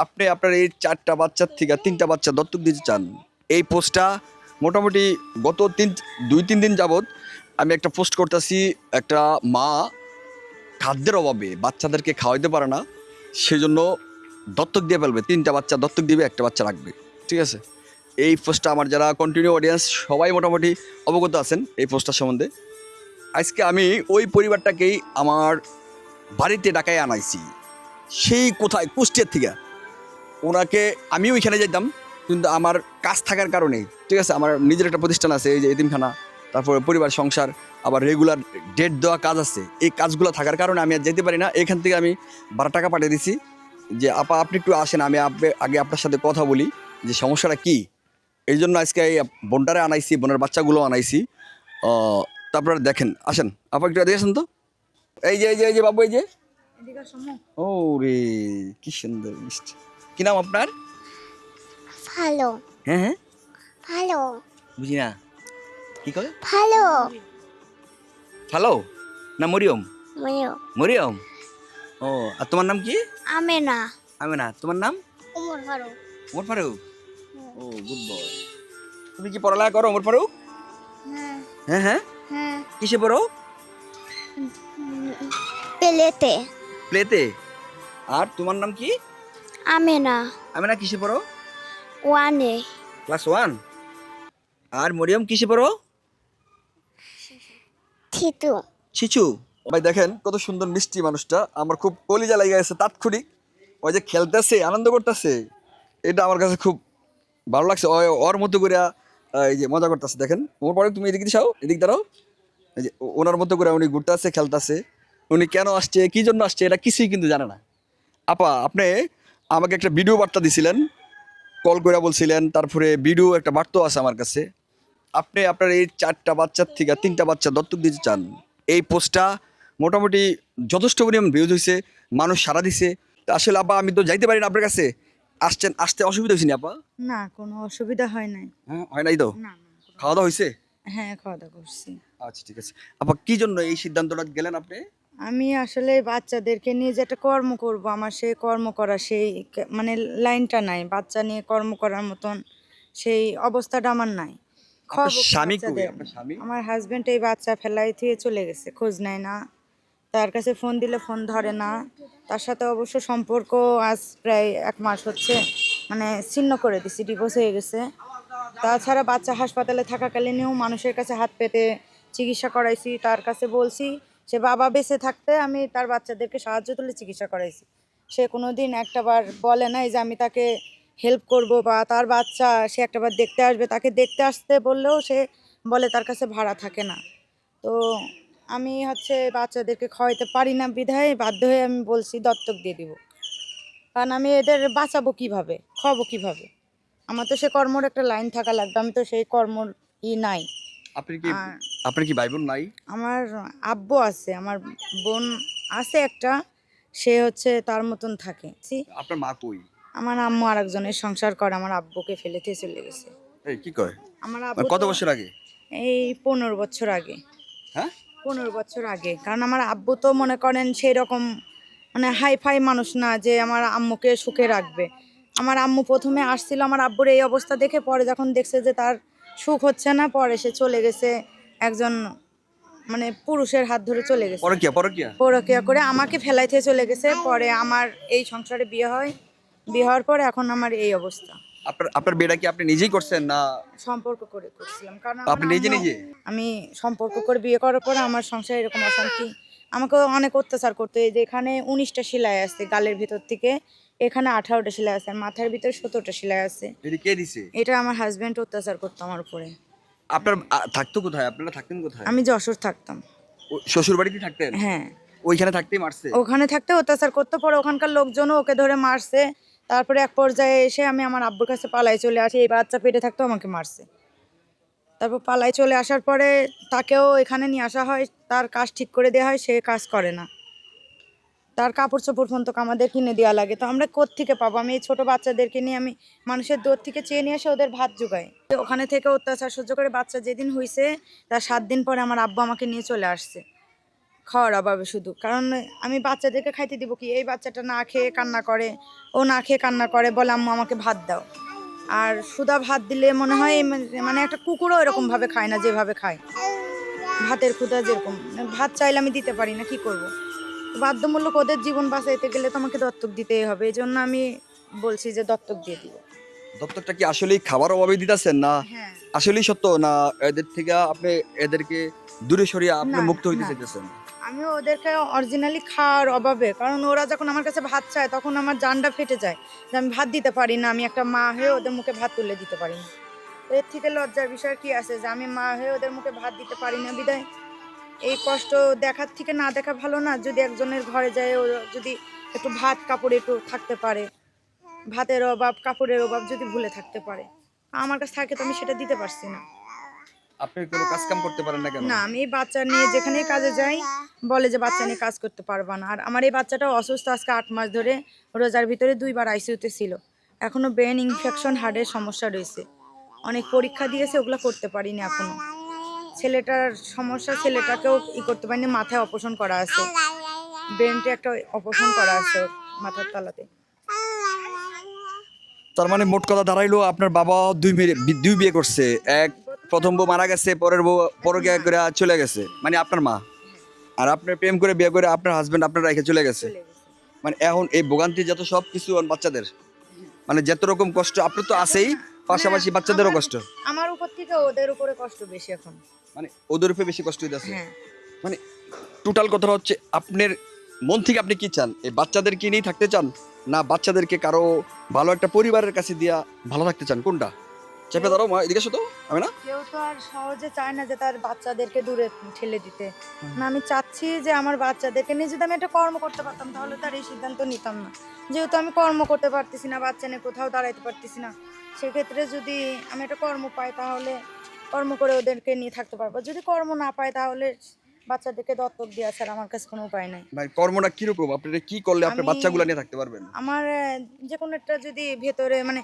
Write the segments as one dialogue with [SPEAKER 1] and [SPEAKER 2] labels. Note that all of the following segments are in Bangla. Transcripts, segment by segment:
[SPEAKER 1] আপনি আপনার এই ৪টা বাচ্চার থেকে ৩টা বাচ্চা দত্তক দিতে চান। এই পোস্টটা মোটামুটি গত ২-৩ দিন যাবৎ আমি একটা পোস্ট করতেছি। একটা মা খাদ্যের অভাবে বাচ্চাদেরকে খাওয়াইতে পারে না, সেজন্য দত্তক দিয়ে ফেলবে। ৩টা বাচ্চা দত্তক দিবে, একটা বাচ্চা রাখবে। ঠিক আছে? এই পোস্টটা আমার যারা কন্টিনিউ অডিয়েন্স সবাই মোটামুটি অবগত আছেন এই পোস্টটার সম্বন্ধে। আজকে আমি ওই পরিবারটাকেই আমার বাড়িতে ডাকায় আনাইছি। সেই কোথায় কুষ্টিয়ার থেকে ওনাকে আমিও ওইখানে যেতাম, কিন্তু আমার কাজ থাকার কারণে, ঠিক আছে, আমার নিজের একটা প্রতিষ্ঠান আছে, এই যে এতিমখানা, তারপরে পরিবার সংসার, আবার রেগুলার ডেট দেওয়া কাজ আছে। এই কাজগুলো থাকার কারণে আমি আর যেতে পারি না। এখান থেকে আমি 12 টাকা পাঠিয়ে দিছি যে আপা আপনি একটু আসেন, আমি আগে আপনার সাথে কথা বলি যে সমস্যাটা কী। এই জন্য আজকে এই বোনটারে আনাইছি, বোনের বাচ্চাগুলো আনাইছি। তারপরে দেখেন, আসেন আপা একটু দেখেছেন তো। এই যে বাবু, এই যে ও রে, কি সুন্দর মিষ্টি। কি নাম আপনার?
[SPEAKER 2] ভালো
[SPEAKER 1] হ্যাঁ হ্যাঁ,
[SPEAKER 2] ভালো
[SPEAKER 1] বুঝি না কি কয়।
[SPEAKER 2] ভালো
[SPEAKER 1] হ্যালো না মরিয়ম?
[SPEAKER 2] ময়ো
[SPEAKER 1] মরিয়ম। ও, আর তোমার নাম কি?
[SPEAKER 2] আমেনা
[SPEAKER 1] আমি না, তোমার নাম?
[SPEAKER 2] উমর ফারুক
[SPEAKER 1] ওমর ফারুক। ও, গুড বয়। তুমি কি পড়ালেখা করো ওমর ফারুক?
[SPEAKER 2] হ্যাঁ
[SPEAKER 1] হ্যাঁ হ্যাঁ,
[SPEAKER 2] হ্যাঁ
[SPEAKER 1] কিসে পড়ো?
[SPEAKER 2] পেলেতে
[SPEAKER 1] প্লেতে। আর তোমার নাম কি?
[SPEAKER 2] আমেনা
[SPEAKER 1] আমি না, কিসে পড়ো?
[SPEAKER 2] ওয়ানে
[SPEAKER 1] ক্লাস 1। আর মরিয়ম কিসে পড়ো?
[SPEAKER 2] থিতু
[SPEAKER 1] শিশু। ভাই দেখেন কত সুন্দর মিষ্টি মানুষটা, আমার খুব কলিজা লেগে গেছে তাৎক্ষণিক। ওই যে খেলতেছে, আনন্দ করতেছে, এটা আমার কাছে খুব ভালো লাগছে। ওর মতো করে এই যে মজা করতেছে। দেখেন ওর পরে, তুমি এদিকে দিশাও, এদিক দাঁড়াও। এই যে ওনার মতো করে উনি ঘুরতেছে, খেলতেছে। উনি কেন আসছে, কি জন্য আসছে, এটা কিছুই কিন্তু জানে না। আপা, আপনি আমাকে একটা ভিডিও বার্তা দিছিলেন, কল করে বলছিলেন, তারপরে ভিডিও একটা বার্তাও আছে আমার কাছে। আপনি আপনার এই 4টা বাচ্চার থেকে 3টা বাচ্চা দত্তক দিতে চান। এই পোস্টটা মোটামুটি যথেষ্ট পরিমাণ ভিউজ হয়েছে, মানুষ সাড়া দিছে। তা আসলে আপা আমি তো যাইতে পারি না আপনার কাছে, আসতে অসুবিধা হয়েছে না আপা?
[SPEAKER 3] না, কোনো অসুবিধা হয় নাই।
[SPEAKER 1] হ্যাঁ, হয় নাই তো?
[SPEAKER 3] না, না,
[SPEAKER 1] খাওয়া দাওয়া হয়েছে?
[SPEAKER 3] হ্যাঁ, খাওয়া-দাওয়া করছি।
[SPEAKER 1] আচ্ছা, ঠিক আছে। আপা কি জন্য এই সিদ্ধান্তটা গেলেন আপনি?
[SPEAKER 3] আমি আসলে বাচ্চাদেরকে নিয়ে যে একটা কর্ম করব, আমার সেই কর্ম করা সেই মানে লাইনটা নাই। বাচ্চা নিয়ে কর্ম করার মতন সেই অবস্থাটা আমার নাই।
[SPEAKER 1] আপনার
[SPEAKER 3] খাওয়াবো কি
[SPEAKER 1] স্বামী কই?
[SPEAKER 3] বাচ্চাদের?
[SPEAKER 1] আপনার স্বামী?
[SPEAKER 3] আমার হাসব্যান্ড এই বাচ্চা ফেলাই থুয়ে চলে গেছে, খোঁজ নেয় না। তার কাছে ফোন দিলে ফোন ধরে না। তার সাথে অবশ্য সম্পর্ক আজ প্রায় 1 মাস হচ্ছে, মানে ছিন্ন করে দিছি, ডিভোর্স হয়ে গেছে। তাছাড়া বাচ্চা হাসপাতালে থাকাকালীনও মানুষের কাছে হাত পেতে চিকিৎসা করাইছি, তার কাছে বলছি। সে বাবা বেঁচে থাকতে আমি তার বাচ্চাদেরকে সাহায্য তুলে চিকিৎসা করাইছি। সে কোনোদিন একটাবার বলে নাই যে আমি তাকে হেল্প করব, বা তার বাচ্চা সে একটাবার দেখতে আসবে, তাকে দেখতে আসতে বললেও সে বলে তার কাছে ভাড়া থাকে না। তো আমি হচ্ছে বাচ্চাদেরকে খাওয়াইতে পারি না বিধায় বাধ্য হয়ে আমি বলছি দত্তক দিয়ে দিব। কারণ আমি এদের বাঁচাবো কিভাবে, খাওয়াবো কিভাবে? আমার তো সে কর্মর একটা লাইন থাকা লাগবে, আমি তো সেই কর্মর নাই।
[SPEAKER 1] আপনি কি
[SPEAKER 3] আর
[SPEAKER 1] আপনার কি ভাই বোন নাই?
[SPEAKER 3] আমার আব্বু আছে, আমার বোন আছে একটা, সে হচ্ছে তার মতন থাকে।
[SPEAKER 1] আপনার মা কই?
[SPEAKER 3] আমার আম্মু আরেকজনের সংসার করে, আমার আব্বুকে ফেলে দিয়ে চলে গেছে।
[SPEAKER 1] এই কি কয়?
[SPEAKER 3] আমার
[SPEAKER 1] মানে
[SPEAKER 3] আব্বু
[SPEAKER 1] কত
[SPEAKER 3] তো
[SPEAKER 1] বছর আগে?
[SPEAKER 3] এই 15 বছর আগে।
[SPEAKER 1] হ্যাঁ?
[SPEAKER 3] 15 বছর আগে। কারণ আমার আব্বু তো মনে করেন সেই রকম মানে হাই ফাই মানুষ না যে আমার আম্মুকে সুখে রাখবে। আমার আম্মু প্রথমে আসছিল আমার আব্বুর এই অবস্থা দেখে, পরে যখন দেখছে যে তার সুখ হচ্ছে না, পরে সে চলে গেছে একজন মানে পুরুষের হাত ধরে চলে গেছে।
[SPEAKER 1] পরকিয়া, পরকিয়া?
[SPEAKER 3] পরকীয়া করে আমাকে ফেলাইতে চলে গেছে। পরে আমার এই সংসারে বিয়ে হয়। বিয়ে হওয়ার পর এখন আমার এই অবস্থা।
[SPEAKER 1] আপনার বিয়েটা কি আপনি নিজেই করছেন না
[SPEAKER 3] সম্পর্ক করে করছিলাম, কারণ আমার
[SPEAKER 1] আপনি নিজে
[SPEAKER 3] আম্মু,
[SPEAKER 1] নিজে?
[SPEAKER 3] আমি সম্পর্ক করে বিয়ে করার পরে আমার সংসারে এরকম অশান্তি, আমাকে অনেক অত্যাচার করতো। এই যে এখানে 19টা সেলাই আছে গালের ভিতর থেকে, এখানে 18টা সেলাই আছে, আর মাথার ভিতরে 17টা সেলাই আছে।
[SPEAKER 1] এটা কে দিছে?
[SPEAKER 3] এটা আমার হাজবেন্ড অত্যাচার করতো আমার উপরে।
[SPEAKER 1] আপনার থাকতো কোথায়? আপনারা থাকতেন কোথায়?
[SPEAKER 3] আমি যশোর থাকতাম।
[SPEAKER 1] শ্বশুর বাড়িতে থাকতেন?
[SPEAKER 3] হ্যাঁ,
[SPEAKER 1] ওইখানে থাকতেই মারছে?
[SPEAKER 3] ওখানে থাকতে অত্যাচার করতো, পরে ওখানকার লোকজনও ওকে ধরে মারছে। তারপরে এক পর্যায়ে এসে আমি আমার আব্বুর কাছে পালাই চলে আসি, এই বাচ্চা পেটে থাকতেও আমাকে মারছে। তারপর পালাই চলে আসার পরে তাকেও এখানে নিয়ে আসা হয়, তার কাজ ঠিক করে দেওয়া হয়, সে কাজ করে না। তার কাপড় চোপড় পর্যন্ত আমাদের কিনে দেওয়া লাগে, তো আমরা কোত্থেকে পাবো? আমি এই ছোটো বাচ্চাদেরকে নিয়ে আমি মানুষের দূর থেকে চেয়ে নিয়ে এসে ওদের ভাত জোগাই। ওখানে থেকে অত্যাচার সহ্য করে বাচ্চা যেদিন হয়েছে তার 7 দিন পরে আমার আব্বু আমাকে নিয়ে চলে আসছে। খাওয়ার অভাবে শুধু। কারণ আমি বাচ্চাদেরকে খাইতে দিব কি, এই বাচ্চাটা না খেয়ে কান্না করে, ও না খেয়ে কান্না করে, বলে আম্মু আমাকে ভাত দাও। আর সুধা ভাত দিলে মনে হয় মানে একটা কুকুরও এরকমভাবে খায় না যেভাবে খায়। ভাতের ক্ষুধা যেরকম, ভাত চাইলে আমি দিতে পারি না, কি করব। বাধ্যমূলক ওদের জীবন বাঁচাইতে গেলে তো আমাকে দত্তক দিতেই হবে, এই জন্য আমি বলছি যে দত্তক দিয়ে দিব।
[SPEAKER 1] দত্তকটা কি আসলেই খাবার অভাবে দিতেছেন, না
[SPEAKER 3] হ্যাঁ,
[SPEAKER 1] আসলেই সত্য, না এদের থেকে আপনি এদেরকে দূরে সরিয়ে আপনি
[SPEAKER 3] না,
[SPEAKER 1] মুক্ত হইতে
[SPEAKER 3] না।
[SPEAKER 1] চাইতেছেন?
[SPEAKER 3] আমি ওদেরকে অরিজিনালি খাওয়ার অভাবে, কারণ ওরা যখন আমার কাছে ভাত চায় তখন আমার জানটা ফেটে যায় যে আমি ভাত দিতে পারি না, আমি একটা মা হয়ে ওদের মুখে ভাত তুলে দিতে পারি না। তো এর থেকে লজ্জার বিষয় কি আছে যে আমি মা হয়ে ওদের মুখে ভাত দিতে পারি না বিদায় এই কষ্ট দেখার থেকে না দেখা ভালো না? যদি একজনের ঘরে যায়, ও যদি একটু ভাত কাপড় একটু থাকতে পারে, ভাতের অভাব কাপড়ের অভাব যদি ভুলে থাকতে পারে, আমার কাছে থাকে তো আমি সেটা দিতে পারছি না।
[SPEAKER 1] আপনি কোনো কাজ কাম করতে পারেন না কেন?
[SPEAKER 3] না, আমি এই বাচ্চা নিয়ে যেখানেই কাজে যাই বলে যে বাচ্চা নিয়ে কাজ করতে পারবা না। আর আমার এই বাচ্চাটা অসুস্থ, আজকে 8 মাস ধরে রোজার ভিতরে 2বার আইসিইউতে ছিল। এখনো ব্রেন ইনফেকশন, হার্টের সমস্যা রয়েছে। অনেক পরীক্ষা দিয়েছে, ওগুলো করতে পারিনি এখনো। ছেলেটার সমস্যা, ছেলেটাকেও করতে পারিনি, মাথায় অপারেশন করা আছে, ব্রেনটা একটা অপারেশন করা আছে ওর মাথার তলাতে।
[SPEAKER 1] তার মানে মোট কথা দাঁড়াইলো আপনার বাবা দুই বিয়ে করছে। এক প্রথম বউ মারা গেছে, পরের বউ পরকে করে চলে গেছে, মানে আপনার মা। আর আপনার প্রেম করে বিয়ে করে আপনার হাজবেন্ড আপনার রেখে চলে গেছে।
[SPEAKER 3] চলে গেছে।
[SPEAKER 1] মানে এখন এই ভোগান্তি যত সব কিছু বাচ্চাদের, মানে যত রকম কষ্ট আপনার তো আছেই, পাশাপাশি বাচ্চাদেরও কষ্ট।
[SPEAKER 3] আমার উপর থেকে ওদের উপরে কষ্ট বেশি এখন।
[SPEAKER 1] মানে ওদের উপরে বেশি কষ্ট হইতেছে।
[SPEAKER 3] হ্যাঁ,
[SPEAKER 1] মানে টোটাল কথাটা হচ্ছে আপনার মন থেকে আপনি কি চান? এই বাচ্চাদেরকে নিয়েই থাকতে চান, না বাচ্চাদেরকে কারো ভালো একটা পরিবারের কাছে দিয়া ভালো থাকতে চান? কোনটা? চেপে ধরো মা, এদিকে এসো তো। আমি না
[SPEAKER 3] কেউ তো আর সহজে চায় না যে তার বাচ্চাদেরকে দূরে ঠেলে দিতে। না, আমি চাচ্ছি যে আমার বাচ্চাদেরকে নিয়ে যদি আমি একটা কর্ম করতে পারতাম তাহলে তার এই সিদ্ধান্ত নিতাম না। যেহেতু আমি কর্ম করতে পারতেছি না, বাচ্চা নিয়ে কোথাও দাঁড়াইতে পারতেছি না, সেক্ষেত্রে যদি আমি একটা কর্ম পাই তাহলে কর্ম করে ওদেরকে নিয়ে থাকতে পারবো। যদি কর্ম না পাই তাহলে বাচ্চাদেরকে দত্তক দেওয়া ছাড়া আমার কাছে কোনো উপায় নাই।
[SPEAKER 1] ভাই কর্মটা কিরকম? আপনারা কি করলে আপনার
[SPEAKER 3] আমি-
[SPEAKER 1] বাচ্চাগুলো নিয়ে থাকতে পারবেন?
[SPEAKER 3] আমার যে কোনো একটা যদি ভেতরে মানে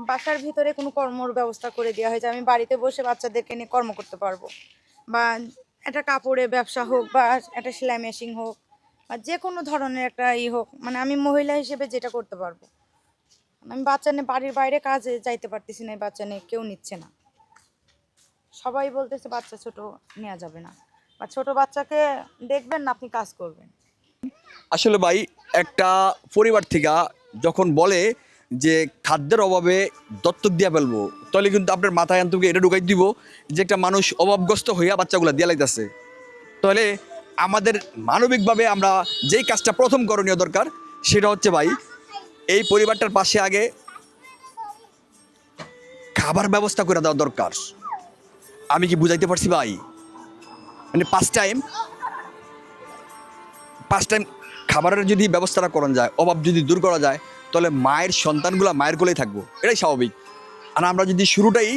[SPEAKER 3] বাসার ভিতরে কোনো কর্মর ব্যবস্থা করে দেওয়া হয় যে আমি বাড়িতে বসে বাচ্চাদেরকে নিয়ে কর্ম করতে পারবো, বা একটা কাপড়ের ব্যবসা হোক, বা একটা সেলাই মেশিন হোক, বা যে কোনো ধরনের একটা হোক, মানে আমি মহিলা হিসেবে যেটা করতে পারবো। আমি বাচ্চা নিয়ে বাড়ির বাইরে কাজে যাইতে পারতেছি না, এই বাচ্চা নিয়ে কেউ নিচ্ছে না। সবাই বলতেছে বাচ্চা ছোট নেওয়া যাবে না, বা ছোট বাচ্চাকে দেখবেন না আপনি কাজ করবেন।
[SPEAKER 1] আসলে ভাই একটা পরিবার থেকে যখন বলে যে খাদ্যের অভাবে দত্তক দিয়া ফেলবো, তাহলে কিন্তু আপনার মাথায় আনতে এটা ঢুকাই দিব যে একটা মানুষ অভাবগ্রস্ত হইয়া বাচ্চাগুলো দিয়া লাগতেছে। তাহলে আমাদের মানবিকভাবে আমরা যেই কাজটা প্রথম করণীয় দরকার সেটা হচ্ছে ভাই, এই পরিবারটার পাশে আগে খাবার ব্যবস্থা করে দেওয়া দরকার। আমি কি বুঝাইতে পারছি ভাই? মানে পাঁচ টাইম খাবারের যদি ব্যবস্থাটা করা যায়, অভাব যদি দূর করা যায়, তাহলে মায়ের সন্তানগুলো মায়ের কোলেই থাকবো, এটাই স্বাভাবিক। আর আমরা যদি শুরুটাই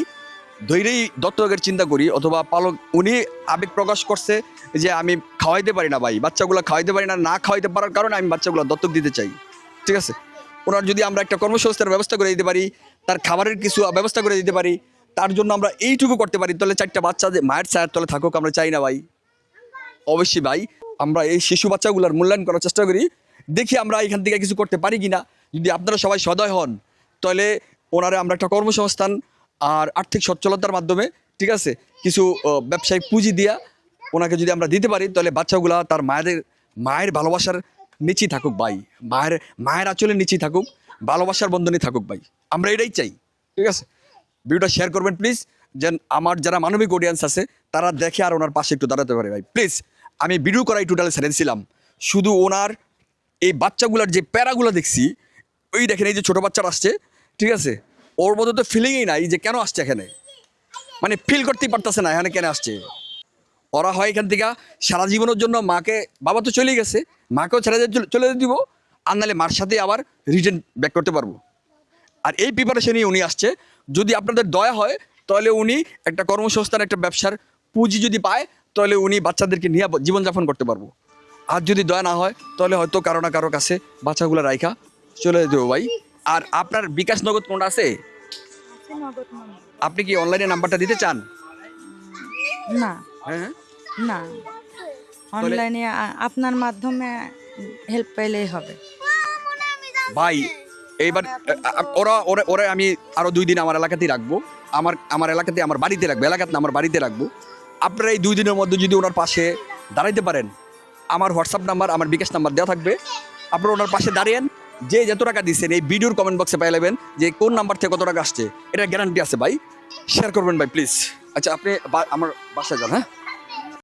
[SPEAKER 1] ধৈর্যই দত্তকের চিন্তা করি, অথবা পালক উনি আবেগ প্রকাশ করছে যে আমি খাওয়াইতে পারি না ভাই, বাচ্চাগুলো খাওয়াইতে পারি না, না খাওয়াইতে পারার কারণে আমি বাচ্চাগুলো দত্তক দিতে চাই, ঠিক আছে, ওনার যদি আমরা একটা কর্মসংস্থানের ব্যবস্থা করে দিতে পারি, তার খাবারের কিছু ব্যবস্থা করে দিতে পারি, তার জন্য আমরা এইটুকু করতে পারি, তাহলে 4টা বাচ্চা যে মায়ের ছায়ার তলে থাকুক আমরা চাই না ভাই। অবশ্যই ভাই, আমরা এই শিশু বাচ্চাগুলোর মূল্যায়ন করার চেষ্টা করি, দেখি আমরা এখান থেকে কিছু করতে পারি কিনা। যদি আপনারা সবাই সদয় হন, তাহলে ওনারা আমরা একটা কর্মসংস্থান আর আর্থিক সচ্ছলতার মাধ্যমে, ঠিক আছে, কিছু ব্যবসায়িক পুঁজি দিয়া ওনাকে যদি আমরা দিতে পারি, তাহলে বাচ্চাগুলা তার মায়ের ভালোবাসার নিচেই থাকুক ভাই, মায়ের আঁচলের নিচেই থাকুক, ভালোবাসার বন্ধনে থাকুক ভাই, আমরা এটাই চাই, ঠিক আছে। ভিডিওটা শেয়ার করবেন প্লিজ, যেন আমার যারা মানবিক অডিয়েন্স আছে তারা দেখে আর ওনার পাশে একটু দাঁড়াতে পারে ভাই প্লিজ। আমি ভিডিও করাই টোটালি ছেড়ে দিয়েছিলাম, শুধু ওনার এই বাচ্চাগুলোর যে প্যারাগুলো দেখছি, ওই দেখেন এই যে ছোটো বাচ্চারা আসছে, ঠিক আছে, ওর মধ্যে তো ফিলিংই নাই যে কেন আসছে এখানে, মানে ফিল করতেই পারতেছে না এখানে কেন আসছে। ওরা হয় এখান থেকে সারা জীবনের জন্য মাকে, বাবা তো চলেই গেছে, মাকেও ছেড়ে চলে দিব, আর নাহলে মার সাথে আবার রিটার্ন ব্যাক করতে পারবো। আর এই প্রিপারেশনই উনি আসছে। যদি আপনাদের দয়া হয় তাহলে উনি একটা কর্মসংস্থান, একটা ব্যবসার পুঁজি যদি পায়, তাহলে উনি বাচ্চাদেরকে নিয়ে জীবনযাপন করতে পারবো। আর যদি দয়া না হয় তাহলে হয়তো কারো না কারো কাছে বাচ্চাগুলো রাইখা চলে দেবো ভাই। আর আপনার বিকাশ নগদ কোনটা আছে? আপনি কি অনলাইনে নাম্বারটা দিতে চান?
[SPEAKER 3] না,
[SPEAKER 1] হ্যাঁ,
[SPEAKER 3] না, অনলাইনে আপনার মাধ্যমে হেল্প পেলেই হবে।
[SPEAKER 1] ভাই এইবার ওরা ওরা ওরা আমি আরো 2 দিন আমার এলাকাতেই রাখবো, আমার এলাকাতে, আমার বাড়িতে রাখবো, এলাকাতে না আমার বাড়িতে রাখবো। আপনারা এই 2 দিনের মধ্যে যদি ওনার পাশে দাঁড়াইতে পারেন, আমার হোয়াটসঅ্যাপ নাম্বার, আমার বিকাশ নাম্বার দেওয়া থাকবে, আপনারা ওনার পাশে দাঁড়িয়েন। যে যত টাকা দিচ্ছেন এই ভিডিওর কমেন্ট বক্সে পেয়ে নেবেন যে কোন নাম্বার থেকে কত টাকা আসছে, এটা গ্যারান্টি আছে ভাই। শেয়ার করবেন ভাই প্লিজ। আচ্ছা আপনি আমার বাসায় যান, হ্যাঁ।